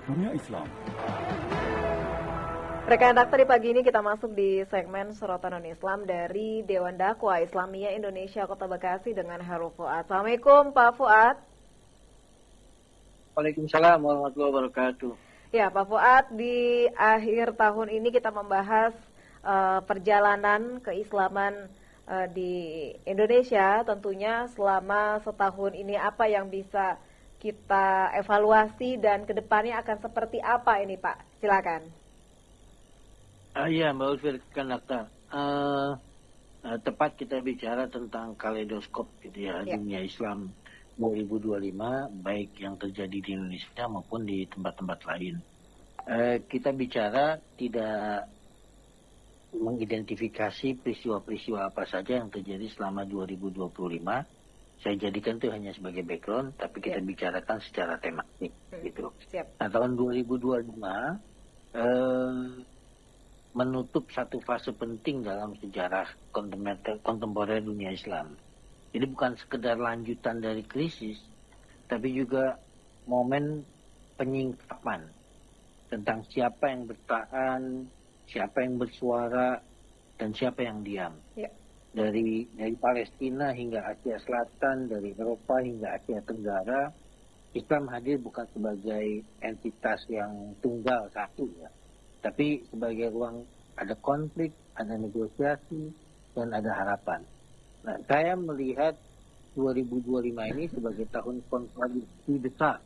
Dunia Islam. Rekan Daktar, di pagi ini kita masuk di segmen Sorotan Non-Islam dari Dewan Dakwah Islamiyah Indonesia Kota Bekasi dengan Heru Fuad. Assalamualaikum Pak Fuad. Waalaikumsalam warahmatullahi wabarakatuh. Ya Pak Fuad, di akhir tahun ini kita membahas perjalanan keislaman di Indonesia. Tentunya selama setahun ini apa yang bisa kita evaluasi dan kedepannya akan seperti apa ini Pak? Silakan. Ya, Mbak Ulfir, Daktar. Tepat kita bicara tentang kaleidoskop gitu ya, dunia Islam 2025, baik yang terjadi di Indonesia maupun di tempat-tempat lain. Kita bicara tidak mengidentifikasi peristiwa-peristiwa apa saja yang terjadi selama 2025. Saya jadikan itu hanya sebagai background, tapi kita bicarakan secara tematik gitu. Nah, tahun 2025 menutup satu fase penting dalam sejarah kontemporer dunia Islam. Jadi bukan sekedar lanjutan dari krisis, tapi juga momen penyingkapan tentang siapa yang bertahan, siapa yang bersuara, dan siapa yang diam. Dari Palestina hingga Asia Selatan, dari Eropa hingga Asia Tenggara, Islam hadir bukan sebagai entitas yang tunggal satu ya, tapi sebagai ruang ada konflik, ada negosiasi, dan ada harapan. Nah, saya melihat 2025 ini sebagai tahun kontradiksi besar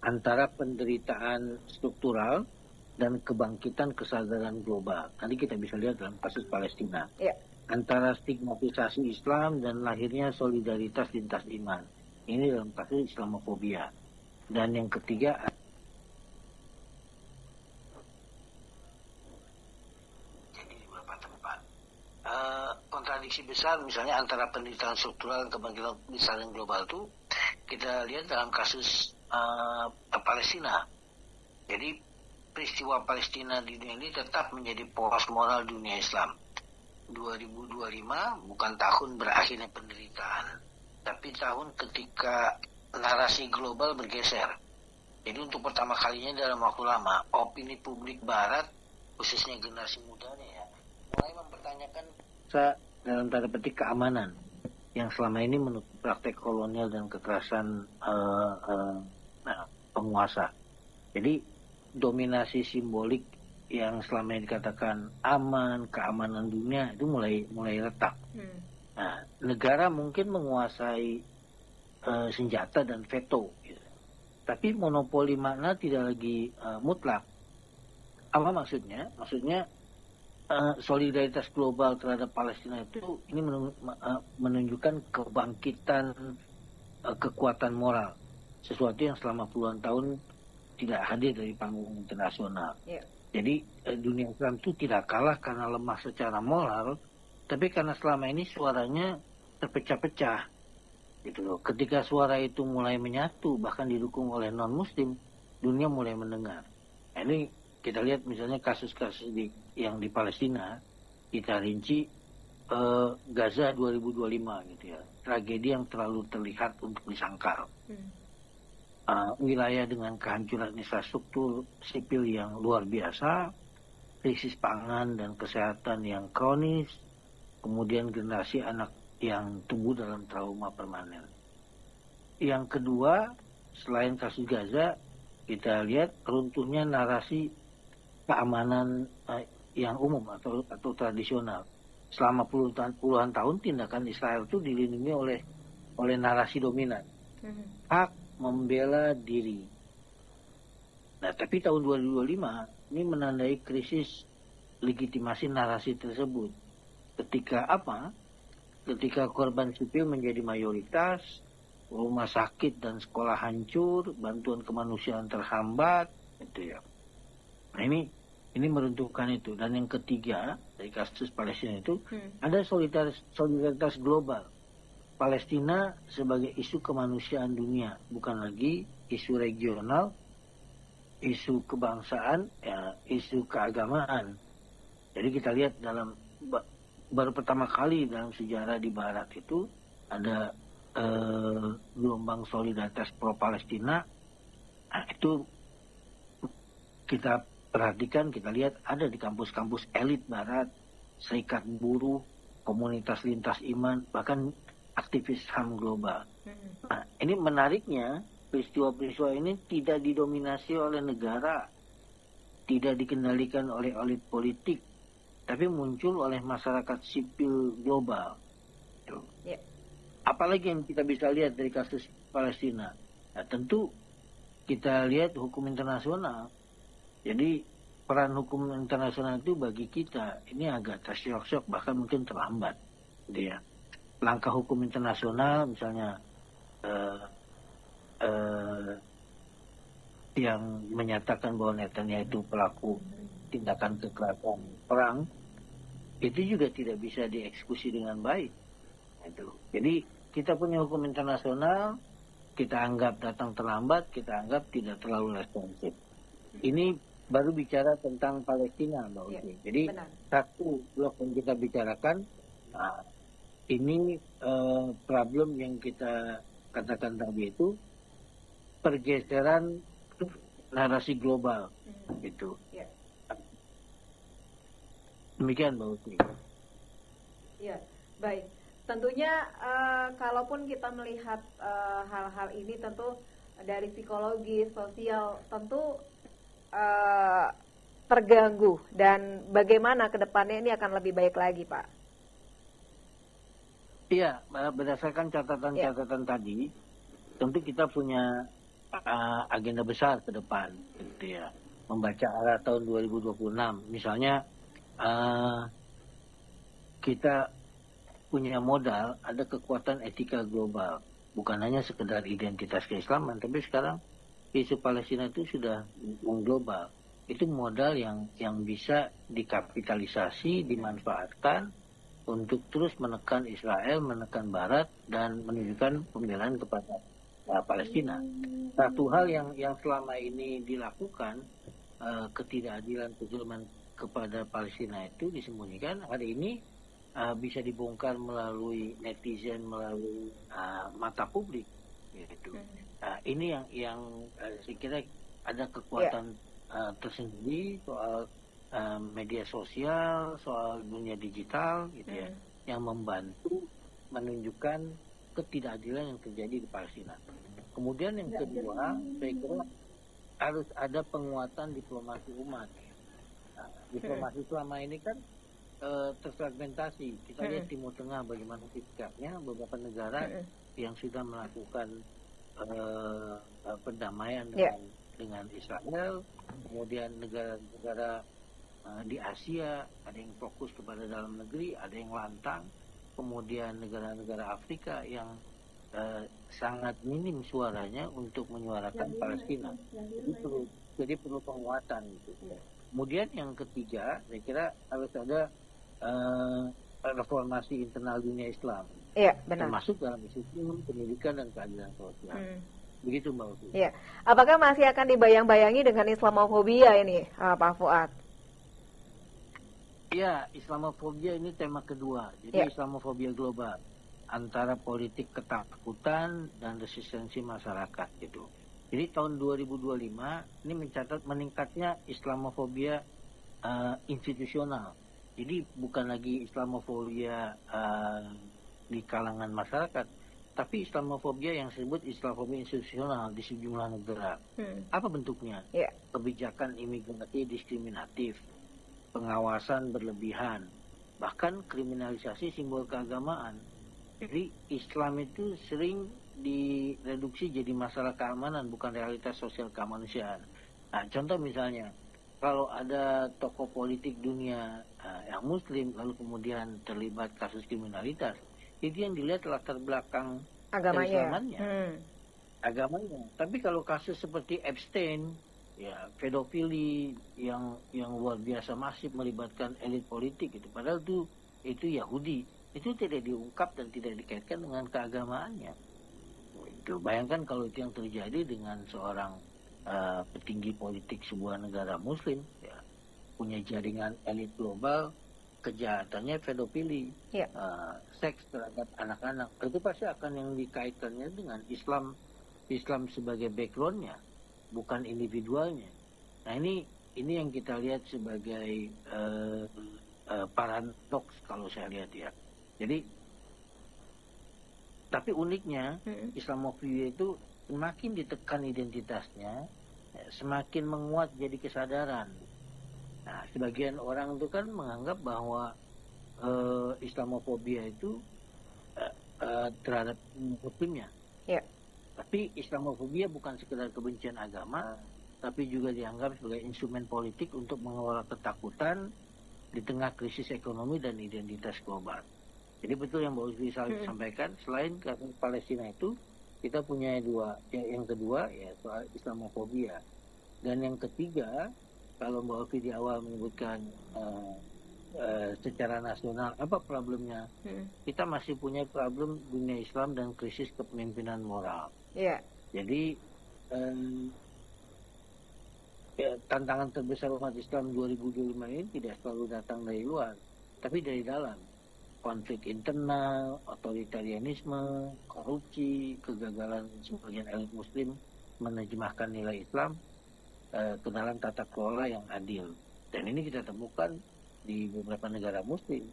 antara penderitaan struktural dan kebangkitan kesadaran global. Nanti kita bisa lihat dalam kasus Palestina. Antara stigmatisasi Islam dan lahirnya solidaritas lintas iman. Ini dalam kasus Islamofobia. Dan yang ketiga, kontradiksi besar misalnya antara penderitaan struktural dan kebangkitan kesadaran global itu kita lihat dalam kasus Palestina. Jadi peristiwa Palestina di dunia ini tetap menjadi poros moral dunia Islam. 2025 bukan tahun berakhirnya penderitaan, tapi tahun ketika narasi global bergeser. Jadi untuk pertama kalinya dalam waktu lama, opini publik Barat, khususnya generasi mudanya ya, mulai mempertanyakan dalam tanda petik keamanan yang selama ini menutup praktek kolonial dan kekerasan penguasa. Jadi dominasi simbolik yang selama ini dikatakan aman, keamanan dunia itu mulai retak. Nah, negara mungkin menguasai senjata dan veto, gitu. Tapi monopoli makna tidak lagi mutlak. Apa maksudnya? Maksudnya solidaritas global terhadap Palestina itu ini menunjukkan kebangkitan kekuatan moral, sesuatu yang selama puluhan tahun tidak hadir dari panggung internasional. Jadi dunia Islam itu tidak kalah karena lemah secara moral, tapi karena selama ini suaranya terpecah-pecah, gitu loh. Ketika suara itu mulai menyatu, bahkan didukung oleh non-Muslim, dunia mulai mendengar. Nah, ini kita lihat misalnya kasus-kasus yang di Palestina, kita rinci Gaza 2025 gitu ya, tragedi yang terlalu terlihat untuk disangkal. Wilayah dengan kehancuran infrastruktur sipil yang luar biasa, krisis pangan dan kesehatan yang kronis, kemudian generasi anak yang tumbuh dalam trauma permanen. Yang kedua, selain kasus Gaza, kita lihat runtuhnya narasi keamanan yang umum atau tradisional. Selama puluhan tahun tindakan Israel itu dilindungi oleh narasi dominan. Hak membela diri. Nah, tapi tahun 2025 ini menandai krisis legitimasi narasi tersebut. Ketika apa? Ketika korban sipil menjadi mayoritas, rumah sakit dan sekolah hancur, bantuan kemanusiaan terhambat, gitu ya. Nah, ini meruntuhkan itu. Dan yang ketiga dari kasus Palestina itu ada solidaritas global. Palestina sebagai isu kemanusiaan dunia, bukan lagi isu regional, isu kebangsaan, ya, isu keagamaan. Jadi kita lihat baru pertama kali dalam sejarah di Barat itu ada gelombang solidaritas pro Palestina. Nah, itu kita perhatikan, kita lihat ada di kampus-kampus elit Barat, serikat buruh, komunitas lintas iman, bahkan aktivis HAM global. Nah, ini menariknya, peristiwa-peristiwa ini tidak didominasi oleh negara, tidak dikendalikan oleh elit politik, tapi muncul oleh masyarakat sipil global. Ya. Apalagi yang kita bisa lihat dari kasus Palestina? Nah, tentu kita lihat hukum internasional. Jadi peran hukum internasional itu bagi kita ini agak tersyok-syok, bahkan mungkin terlambat. Dia langkah hukum internasional misalnya yang menyatakan bahwa Netanyahu itu pelaku tindakan kekerasan perang, itu juga tidak bisa dieksekusi dengan baik. Itu. Jadi kita punya hukum internasional, kita anggap datang terlambat, kita anggap tidak terlalu responsif. Ini baru bicara tentang Palestina, Mbak Uci. Jadi benar. Satu blok yang kita bicarakan, nah, ini problem yang kita katakan tadi itu pergeseran narasi global, gitu. Ya. Demikian, Mbak Uci. Ya, baik. Tentunya kalaupun kita melihat hal-hal ini tentu dari psikologi, sosial tentu terganggu, dan bagaimana ke depannya ini akan lebih baik lagi, Pak? Iya, berdasarkan catatan-catatan tadi, tentu kita punya agenda besar ke depan, gitu ya. Membaca arah tahun 2026, misalnya kita punya modal, ada kekuatan etika global. Bukan hanya sekedar identitas keislaman, tapi sekarang isu Palestina itu sudah global. Itu modal yang bisa dikapitalisasi, dimanfaatkan untuk terus menekan Israel, menekan Barat, dan menunjukkan pembelaan kepada Palestina. Satu hal yang selama ini dilakukan, ketidakadilan, kezaliman kepada Palestina itu disembunyikan, hari ini bisa dibongkar melalui netizen, melalui mata publik, gitu. Ini yang saya kira ada kekuatan tersendiri soal media sosial, soal dunia digital, gitu ya, yang membantu menunjukkan ketidakadilan yang terjadi di Palestina. Kemudian yang kedua, saya kira harus ada penguatan diplomasi umat. Nah, diplomasi selama ini kan terfragmentasi. Kita lihat Timur Tengah bagaimana sikapnya, beberapa negara yang sudah melakukan perdamaian dengan Israel, kemudian negara-negara di Asia ada yang fokus kepada dalam negeri, ada yang lantang, kemudian negara-negara Afrika yang sangat minim suaranya untuk menyuarakan Palestina. Jadi perlu penguatan gitu. Kemudian yang ketiga, saya kira harus ada reformasi internal dunia Islam. Iya, benar. Termasuk dalam isu pendidikan dan keadilan sosial. Begitu, Mbak Uti. Iya. Apakah masih akan dibayang-bayangi dengan Islamofobia ini, Pak Fuad? Iya, Islamofobia ini tema kedua. Jadi Islamofobia global, antara politik ketakutan dan resistensi masyarakat gitu. Jadi tahun 2025 ini mencatat meningkatnya Islamofobia institusional. Jadi bukan lagi Islamofobia di kalangan masyarakat, tapi Islamofobia yang disebut Islamofobia institusional di sejumlah negara. Apa bentuknya? Kebijakan imigrasi diskriminatif, pengawasan berlebihan, bahkan kriminalisasi simbol keagamaan. Jadi Islam itu sering direduksi jadi masalah keamanan, bukan realitas sosial kemanusiaan. Nah, contoh misalnya, kalau ada tokoh politik dunia yang muslim lalu kemudian terlibat kasus kriminalitas, itu yang dilihat latar belakang keislamannya, agamanya. Tapi kalau kasus seperti Epstein, ya pedofili yang luar biasa masif melibatkan elit politik itu, padahal itu Yahudi, itu tidak diungkap dan tidak dikaitkan dengan keagamaannya. Itu bayangkan kalau itu yang terjadi dengan seorang petinggi politik sebuah negara muslim, ya, punya jaringan elit global, kejahatannya pedofili, seks terhadap anak-anak, itu pasti akan yang dikaitkannya dengan Islam sebagai backgroundnya, bukan individualnya. Nah, ini ini yang kita lihat sebagai paradoks kalau saya lihat ya. Jadi, tapi uniknya Islamofobia itu semakin ditekan identitasnya, semakin menguat jadi kesadaran. Nah, sebagian orang itu kan menganggap bahwa Islamofobia itu terhadap muslimnya. Ya. Tapi Islamofobia bukan sekedar kebencian agama, tapi juga dianggap sebagai instrumen politik untuk mengelola ketakutan di tengah krisis ekonomi dan identitas global. Jadi betul yang Mbak Lutfi sampaikan, selain kasus Palestina itu, kita punya dua. Yang kedua ya soal Islamofobia. Dan yang ketiga, kalau Mbak Lutfi di awal menyebutkan secara nasional apa problemnya, kita masih punya problem dunia Islam dan krisis kepemimpinan moral. Yeah. Jadi tantangan terbesar umat Islam 2025 ini tidak selalu datang dari luar, tapi dari dalam. Konflik internal, otoritarianisme, korupsi, kegagalan sebagian elit muslim menerjemahkan nilai Islam ke dalam tata kelola yang adil. Dan ini kita temukan di beberapa negara muslim,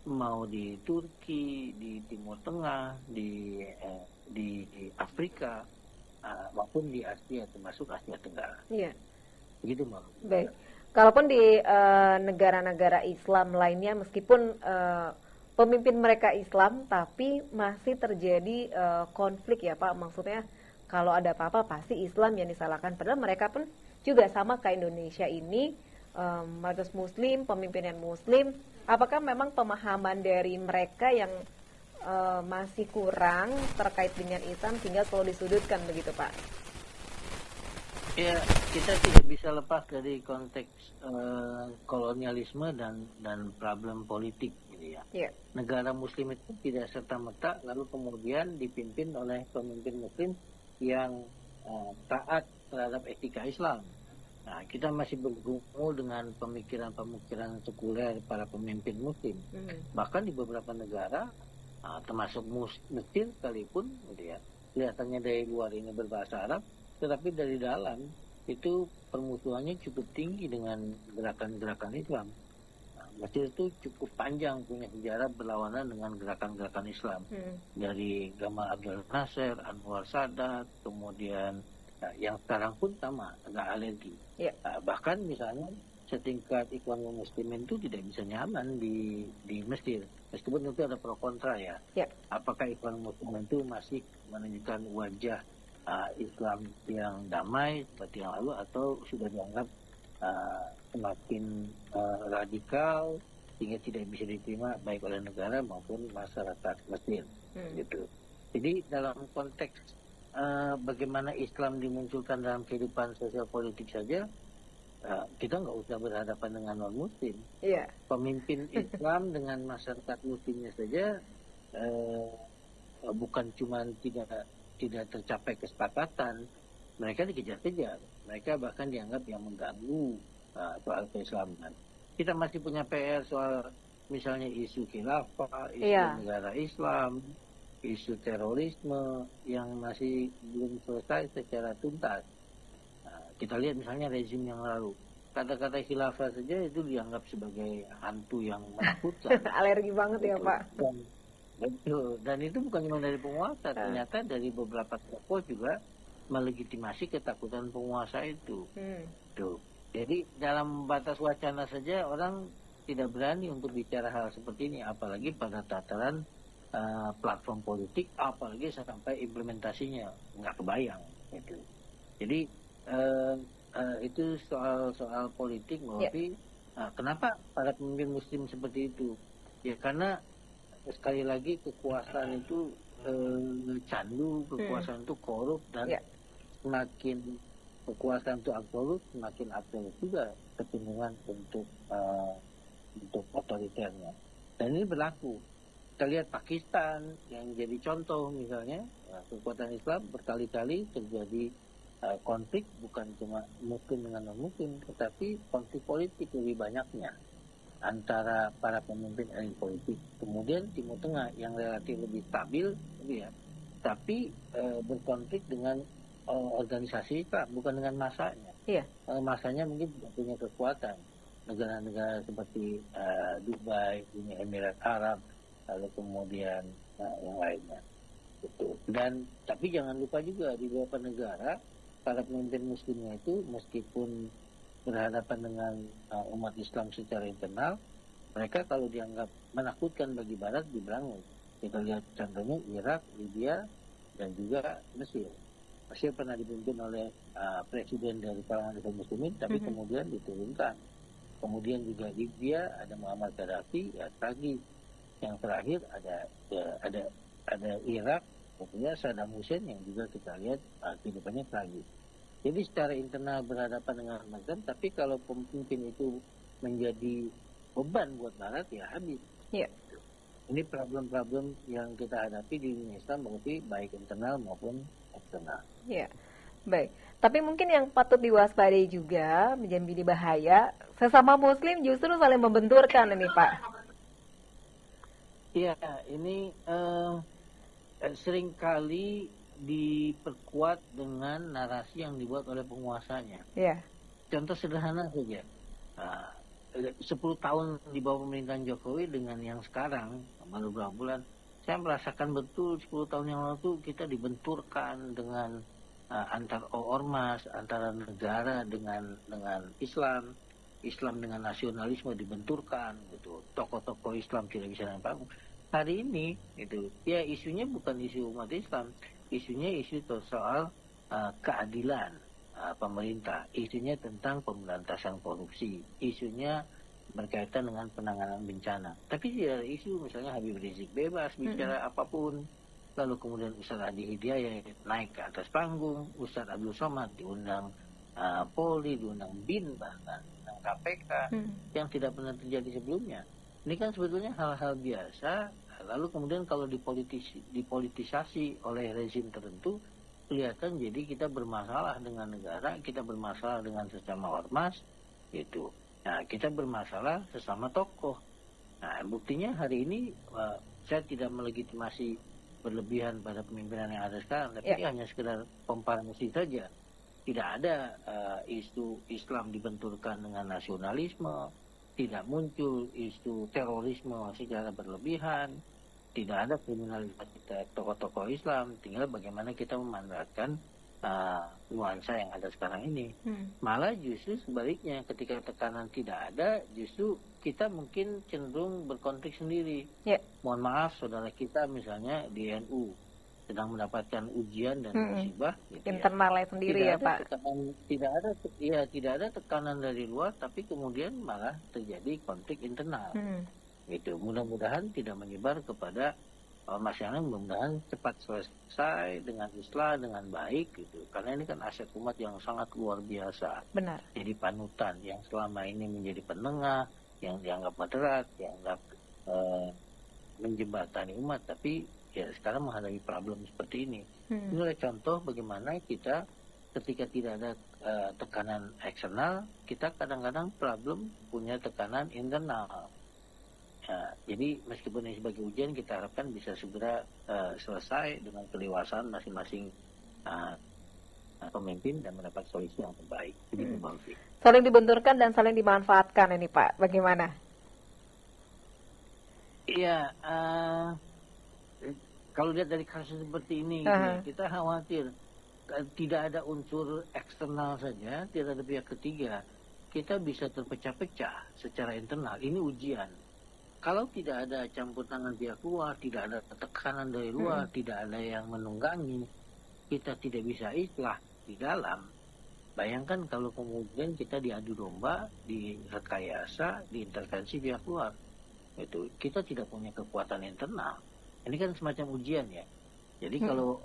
mau di Turki, di Timur Tengah, di Afrika, maupun di Asia, termasuk Asia Tenggara. Iya. Begitu, Mbak. Baik. Kalaupun di negara-negara Islam lainnya, meskipun pemimpin mereka Islam, tapi masih terjadi konflik ya Pak. Maksudnya kalau ada apa-apa pasti Islam yang disalahkan. Padahal mereka pun juga sama kayak Indonesia ini, mayoritas Muslim, pemimpinan Muslim. Apakah memang pemahaman dari mereka yang masih kurang terkait dengan Islam sehingga selalu disudutkan begitu Pak? Ya, kita tidak bisa lepas dari konteks kolonialisme dan problem politik gitu ya. Yeah. Negara Muslim itu tidak serta-merta lalu kemudian dipimpin oleh pemimpin Muslim yang taat terhadap etika Islam. Nah, kita masih bergumul dengan pemikiran-pemikiran sekuler para pemimpin Muslim. Bahkan di beberapa negara, termasuk Mesir sekalipun, gitu ya, kelihatannya dari luar ini berbahasa Arab, tetapi dari dalam itu permusuhannya cukup tinggi dengan gerakan-gerakan Islam. Nah, Mesir itu cukup panjang punya sejarah berlawanan dengan gerakan-gerakan Islam. Dari Gamal Abdel Nasser, Anwar Sadat, kemudian yang sekarang pun sama, agak alergi. Yeah. Bahkan misalnya setingkat Ikhwanul Muslimin itu tidak bisa nyaman di Mesir. Meskipun itu ada pro kontra ya. Yeah. Apakah Ikhwanul Muslimin itu masih menunjukkan wajah Islam yang damai seperti yang lalu atau sudah dianggap semakin radikal sehingga tidak bisa diterima baik oleh negara maupun masyarakat Mesir gitu. Jadi dalam konteks bagaimana Islam dimunculkan dalam kehidupan sosial politik saja, kita nggak usah berhadapan dengan non Muslim. Yeah. Pemimpin Islam dengan masyarakat Muslimnya saja bukan cuma tidak tercapai kesepakatan, mereka dikejar-kejar, mereka bahkan dianggap yang mengganggu soal keislaman. Kita masih punya PR soal misalnya isu khilafah, isu negara Islam, isu terorisme yang masih belum selesai secara tuntas. Kita lihat misalnya rezim yang lalu, kata-kata khilafah saja itu dianggap sebagai hantu yang menakutkan. Alergi banget ya Pak. Betul, dan itu bukan cuma dari penguasa, ternyata dari beberapa tokoh juga melegitimasi ketakutan penguasa itu. Tuh. Jadi dalam batas wacana saja orang tidak berani untuk bicara hal seperti ini, apalagi pada tataran platform politik, apalagi sampai implementasinya nggak kebayang. Gitu. Jadi itu soal politik, tapi kenapa para pemimpin Muslim seperti itu? Ya karena sekali lagi kekuasaan itu candu, kekuasaan itu korup, dan semakin kekuasaan itu absolut, semakin absolut juga kecenderungan untuk otoriternya. Dan ini berlaku. Kita lihat Pakistan yang jadi contoh misalnya, kekuatan Islam berkali-kali terjadi konflik bukan cuma Muslim dengan non-Muslim, tetapi konflik politik lebih banyaknya antara para pemimpin elit politik. Kemudian Timur Tengah yang relatif lebih stabil, ya, tapi berkonflik dengan organisasi Islam, bukan dengan masanya. Iya. masanya mungkin tidak punya kekuatan. Negara-negara seperti Dubai, Uni Emirat Arab, lalu kemudian yang lainnya. Gitu. Dan tapi jangan lupa juga di beberapa negara para pemimpin muslimnya itu meskipun berhadapan dengan umat Islam secara internal, mereka kalau dianggap menakutkan bagi Barat diberangus. Kita lihat contohnya Irak, Libya, dan juga Mesir. Mesir pernah dipimpin oleh presiden dari kalangan Islam Muslimin, tapi kemudian diturunkan. Kemudian juga Libya ada Muammar Gaddafi, ya tragis. Yang terakhir ada Irak, tentunya Saddam Hussein yang juga kita lihat kehidupannya tragis. Jadi secara internal berhadapan dengan macam, tapi kalau pemimpin itu menjadi beban buat Barat, ya habis. Iya. Ini problem-problem yang kita hadapi di Indonesia, berarti baik internal maupun eksternal. Iya, baik. Tapi mungkin yang patut diwaspadai juga menjadi bahaya, sesama Muslim justru saling membenturkan ini, Pak. Iya, ini seringkali diperkuat dengan narasi yang dibuat oleh penguasanya. Iya. Contoh sederhana saja, 10 tahun di bawah pemerintahan Jokowi dengan yang sekarang, baru beberapa bulan, saya merasakan betul 10 tahun yang lalu tuh kita dibenturkan dengan antar ormas, antara negara dengan Islam, Islam dengan nasionalisme dibenturkan, gitu. Tokoh-tokoh Islam tidak bisa naik panggung. Hari ini, itu ya isunya bukan isu umat Islam, isunya isu soal keadilan pemerintah, isunya tentang pemberantasan korupsi, isunya berkaitan dengan penanganan bencana. Tapi tidak ada isu misalnya Habib Rizik bebas bicara apapun. Lalu kemudian Ustaz Adi Hidayat naik ke atas panggung, Ustaz Abdul Somad diundang Polri, diundang BIN, bahkan diundang KPK yang tidak pernah terjadi sebelumnya. Ini kan sebetulnya hal-hal biasa. Lalu kemudian kalau dipolitisasi oleh rezim tertentu, kelihatan jadi kita bermasalah dengan negara, kita bermasalah dengan sesama ormas, gitu. Nah, kita bermasalah sesama tokoh. Nah, buktinya hari ini saya tidak melegitimasi berlebihan pada pemimpinan yang ada sekarang, tapi hanya sekedar komparasi saja. Tidak ada isu Islam dibenturkan dengan nasionalisme, tidak muncul isu terorisme secara berlebihan, tidak ada kriminalisasi tokoh-tokoh Islam. Tinggal bagaimana kita memanfaatkan nuansa yang ada sekarang ini. Malah justru sebaliknya, ketika tekanan tidak ada, justru kita mungkin cenderung berkonflik sendiri. Mohon maaf, saudara kita misalnya di NU sedang mendapatkan ujian dan musibah, gitu internalnya sendiri tidak ya Pak. Tidak ada tekanan dari luar, tapi kemudian malah terjadi konflik internal. Gitu. Mudah-mudahan tidak menyebar kepada masyarakat, mudah-mudahan cepat selesai dengan islah dengan baik, gitu. Karena ini kan aset umat yang sangat luar biasa. Benar. Jadi panutan yang selama ini menjadi penengah, yang dianggap moderat, yang dianggap menjembatani umat, tapi ya sekarang menghadapi problem seperti ini. Ini adalah contoh bagaimana kita ketika tidak ada tekanan eksternal, kita kadang-kadang problem punya tekanan internal. Jadi meskipun ini sebagai ujian, kita harapkan bisa segera selesai dengan kedewasaan masing-masing pemimpin dan mendapat solusi yang terbaik. Saling dibenturkan dan saling dimanfaatkan ini Pak, bagaimana? Iya, kalau lihat dari kasus seperti ini, kita khawatir tidak ada unsur eksternal saja, tidak ada pihak ketiga, kita bisa terpecah-pecah secara internal. Ini ujian. Kalau tidak ada campur tangan pihak luar, tidak ada tekanan dari luar, tidak ada yang menunggangi, kita tidak bisa islah di dalam. Bayangkan kalau kemudian kita diadu domba, direkayasa, diintervensi pihak luar. Itu kita tidak punya kekuatan internal. Ini kan semacam ujian ya. Jadi kalau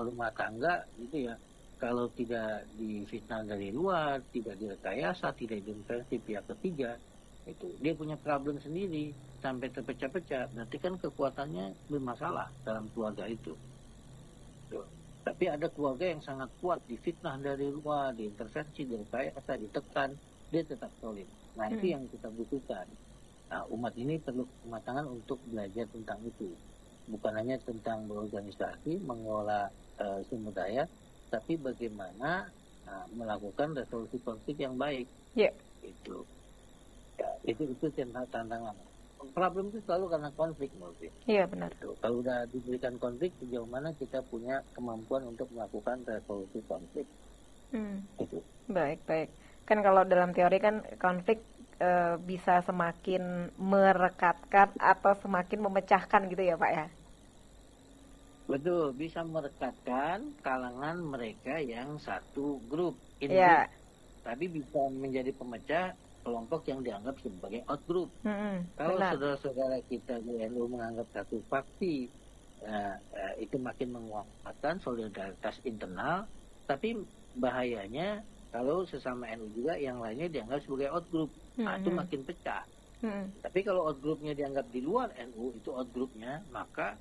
rumah tangga gitu ya, kalau tidak difitnah dari luar, tidak direkayasa, tidak diintervensi pihak ketiga, itu dia punya problem sendiri sampai terpecah-pecah. Berarti kan kekuatannya bermasalah dalam keluarga itu. Tuh. Tapi ada keluarga yang sangat kuat, difitnah dari luar, diintervensi, direkayasa, ditekan, dia tetap solid. Nah itu yang kita butuhkan. Nah, umat ini perlu kematangan untuk belajar tentang itu. Bukan hanya tentang berorganisasi, mengelola sumber daya, tapi bagaimana melakukan resolusi konflik yang baik. Ya. Itu tantangan. Problem itu selalu karena konflik, menurut. Iya, benar. Kalau udah diberikan konflik, sejauh mana kita punya kemampuan untuk melakukan resolusi konflik. Itu. Baik. Kan kalau dalam teori kan konflik bisa semakin merekatkan atau semakin memecahkan gitu ya Pak ya? Betul, bisa merekatkan kalangan mereka yang satu grup, Iya. tapi bisa menjadi pemecah kelompok yang dianggap sebagai outgroup. Kalau Benar. saudara-saudara kita di NU menganggap satu faksi, itu makin menguatkan solidaritas internal, tapi bahayanya kalau sesama NU juga yang lainnya dianggap sebagai outgroup, itu makin pecah. Tapi kalau outgroupnya dianggap di luar NU, itu outgroupnya, maka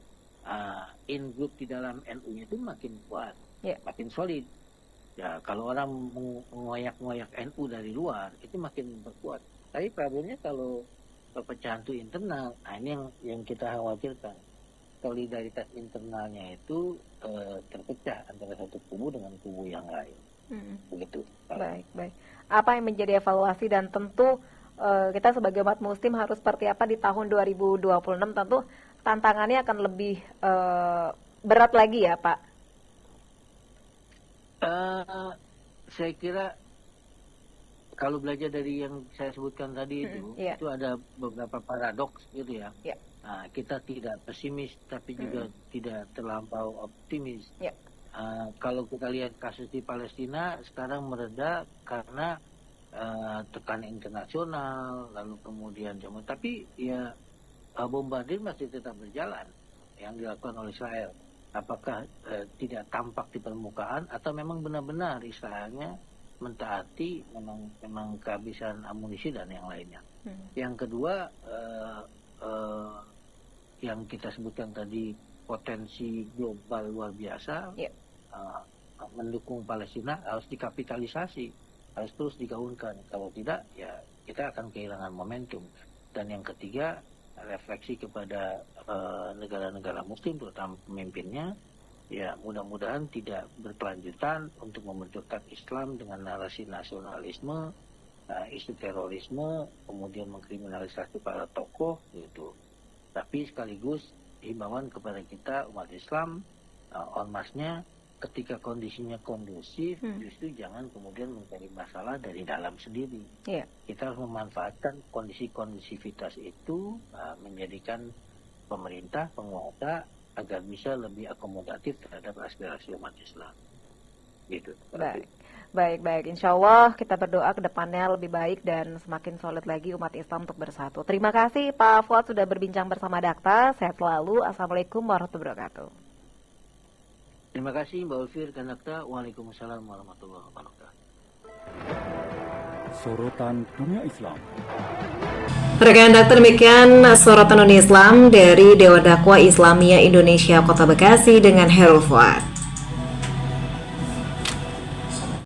in-group di dalam NU-nya itu makin kuat, makin solid. Ya, kalau orang mengoyak-ngoyak NU dari luar, itu makin berkuat. Tapi problemnya kalau perpecahan itu internal, ini yang kita khawatirkan. Solidaritas internalnya itu terpecah antara satu kubu dengan kubu yang lain. Begitu. Baik. Apa yang menjadi evaluasi dan tentu kita sebagai umat muslim harus seperti apa di tahun 2026, tentu tantangannya akan lebih berat lagi ya Pak? Saya kira kalau belajar dari yang saya sebutkan tadi itu ada beberapa paradoks gitu ya. Kita tidak pesimis tapi juga tidak terlampau optimis. Kalau kita lihat kasus di Palestina sekarang mereda karena tekanan internasional, lalu kemudian tapi ya bombardir masih tetap berjalan yang dilakukan oleh Israel. Apakah tidak tampak di permukaan atau memang benar-benar Israelnya mentaati memang kehabisan amunisi dan yang lainnya. Yang kedua, yang kita sebutkan tadi, potensi global luar biasa, mendukung Palestina harus dikapitalisasi, harus terus digaungkan. Kalau tidak, ya kita akan kehilangan momentum. Dan yang ketiga, refleksi kepada negara-negara muslim, terutama pemimpinnya, ya mudah-mudahan tidak berkelanjutan untuk membenturkan Islam dengan narasi nasionalisme, isu terorisme, kemudian mengkriminalisasi para tokoh, gitu. Tapi sekaligus himbauan kepada kita umat Islam, ormasnya, ketika kondisinya kondusif, justru jangan kemudian mencari masalah dari dalam sendiri. Kita harus memanfaatkan kondisivitas itu, menjadikan pemerintah, penguasa agar bisa lebih akomodatif terhadap aspirasi umat Islam. Gitu. Baik. Insya Allah kita berdoa ke depannya lebih baik dan semakin solid lagi umat Islam untuk bersatu. Terima kasih Pak Fuad sudah berbincang bersama Dakta. Sehat selalu. Assalamualaikum warahmatullahi wabarakatuh. Terima kasih Mbak Ulfir dan Dakta. Waalaikumsalam warahmatullahi wabarakatuh. Sorotan Dunia Islam. Rekan Dakta, demikian Sorotan Dunia Islam dari Dewan Dakwah Islamiyah Indonesia Kota Bekasi dengan Herul Fuad.